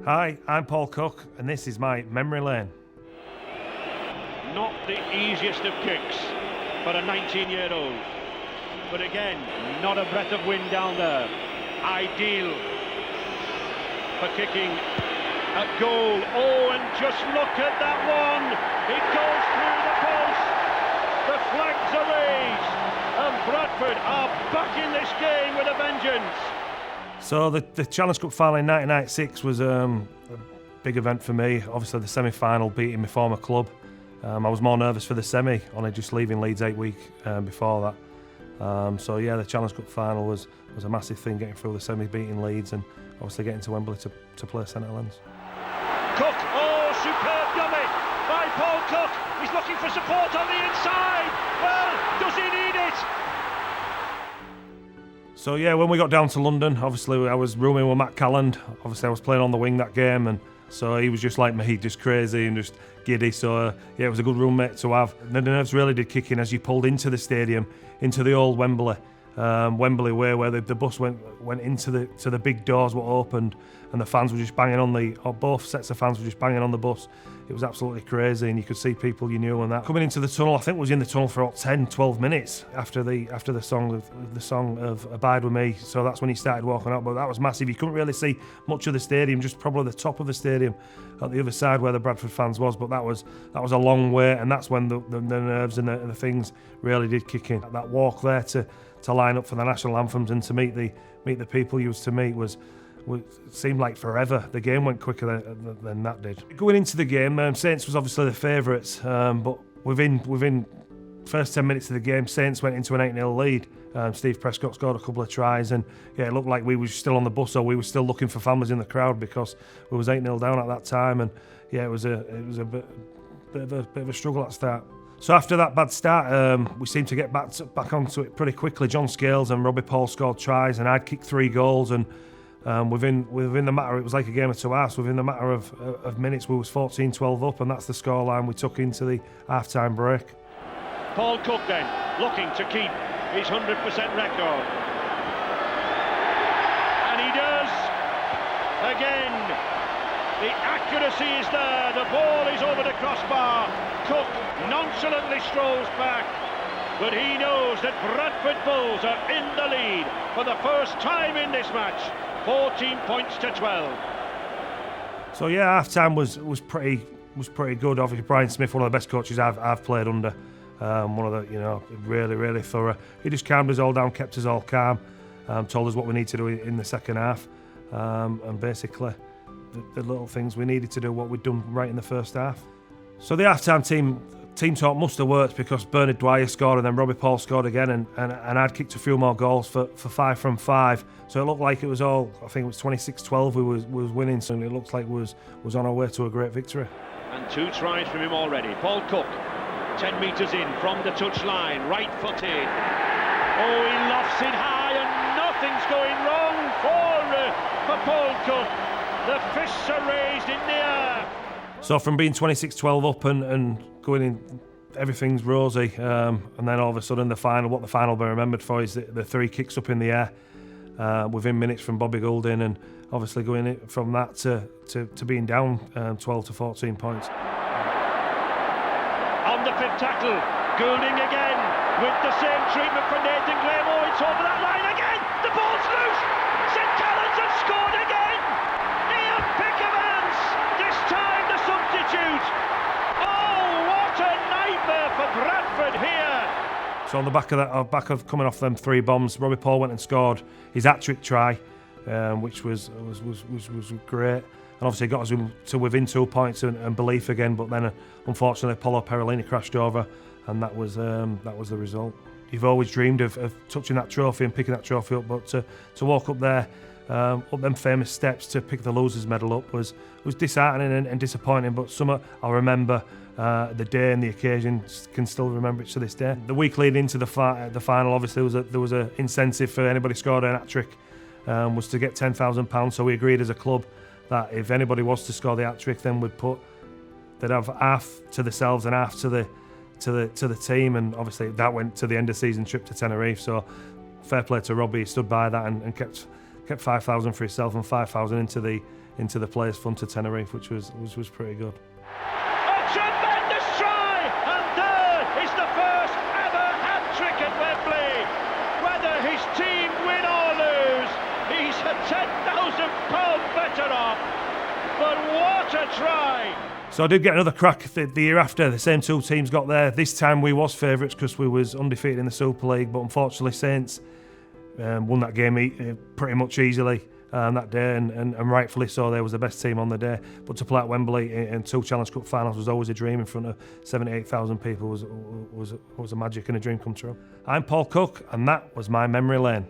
Hi, I'm Paul Cook, and this is my memory lane. Not the easiest of kicks for a 19-year-old. But again, not a breath of wind down there. Ideal for kicking at goal. Oh, and just look at that one. It goes through the post. The flags are raised. And Bradford are back in this game with a vengeance. So the Challenge Cup final in 1996 was a big event for me. Obviously the semi-final beating my former club. I was more nervous for the semi, only just leaving Leeds 8 weeks before that. So yeah, the Challenge Cup final was a massive thing, getting through the semi, beating Leeds, and obviously getting to Wembley to play St Helens. Cook, oh, superb dummy by Paul Cook. He's looking for support on the inside. Well, does he need it? So yeah, when we got down to London, obviously I was rooming with Matt Calland. Obviously I was playing on the wing that game, and so he was just like me, just crazy and just giddy. So yeah, it was a good roommate to have. And the nerves really did kick in as you pulled into the stadium, into the old Wembley way, where the bus went into the big doors were opened, and the fans were just banging on both sets of fans were just banging on the bus. It was absolutely crazy, and you could see people you knew and that. Coming into the tunnel, I think was in the tunnel for about 10-12 minutes after the song of Abide With Me. So that's when he started walking out, but that was massive. You couldn't really see much of the stadium, just probably the top of the stadium at the other side where the Bradford fans was, but that was a long way, and that's when the nerves and the things really did kick in. That walk there to line up for the national anthems and to meet the people you used to meet it seemed like forever. The game went quicker than that did. Going into the game, Saints was obviously the favourites, but within first 10 minutes of the game, Saints went into an 8-0 lead. Steve Prescott scored a couple of tries, and yeah, it looked like we were still on the bus, or we were still looking for families in the crowd because we was 8-0 down at that time, and yeah, it was a bit of a struggle at the start. So after that bad start, we seemed to get back onto it pretty quickly. John Scales and Robbie Paul scored tries, and I'd kicked 3 goals, and within the matter, it was like a game of 2 halves. Within the matter of minutes, we was 14-12 up, and that's the scoreline we took into the half-time break. Paul Cook then, looking to keep his 100% record. And he does. Again, the accuracy is there. The ball is over the crossbar. Cook nonchalantly strolls back, but he knows that Bradford Bulls are in the lead for the first time in this match, 14 points to 12. So yeah, half-time was pretty good. Obviously, Brian Smith, one of the best coaches I've played under. One of the, really thorough. He just calmed us all down, kept us all calm, told us what we need to do in the second half, and basically the little things we needed to do, what we'd done right in the first half. So the half-time team talk must have worked, because Bernard Dwyer scored and then Robbie Paul scored again, and I'd kicked a few more goals for 5 from 5. So it looked like it was all, I think it was 26-12 we was winning, so it looks like we was on our way to a great victory. And 2 tries from him already. Paul Cook, 10 metres in from the touch line, right-footed. Oh, he lofts it high and nothing's going wrong for Paul Cook. The fists are raised in the air. So from being 26-12 up and going in, everything's rosy, and then all of a sudden what the final will be remembered for is the 3 kicks up in the air within minutes from Bobby Goulding, and obviously going from that to being down 12 to 14 points. On the 5th tackle, Goulding again with the same treatment for Nathan Graham. Oh, it's over that line again. The ball's loose. St Helens have scored again. Ian Pickavans, this time the substitute. Oh, what a nightmare for Bradford here. So on the back of coming off them 3 bombs, Robbie Paul went and scored his hat-trick try, which was great. And obviously got us to within 2 points and belief again, but then unfortunately Paulo Perellini crashed over, and that was the result. You've always dreamed of touching that trophy and picking that trophy up, but to walk up there, up them famous steps to pick the losers medal up was disheartening and disappointing, but something I'll remember the day and the occasion, can still remember it to this day. The week leading into the final, obviously there was a incentive for anybody scored an hat-trick, was to get £10,000, so we agreed as a club that if anybody was to score the hat-trick, then they'd have half to themselves and half to the team, and obviously that went to the end of season trip to Tenerife. So fair play to Robbie, he stood by that and kept 5,000 for himself and 5,000 into the Players Fund to Tenerife, which was pretty good. A tremendous try, and there is the first ever hat-trick at Wembley. Whether his team win or lose, he's a £10,000 better off. But what a try! So I did get another crack the year after. The same two teams got there. This time we was favourites because we was undefeated in the Super League, but unfortunately Saints won that game pretty much easily that day, and rightfully so. They was the best team on the day. But to play at Wembley in two Challenge Cup finals was always a dream. In front of 78,000 people was a magic and a dream come true. I'm Paul Cook, and that was my memory lane.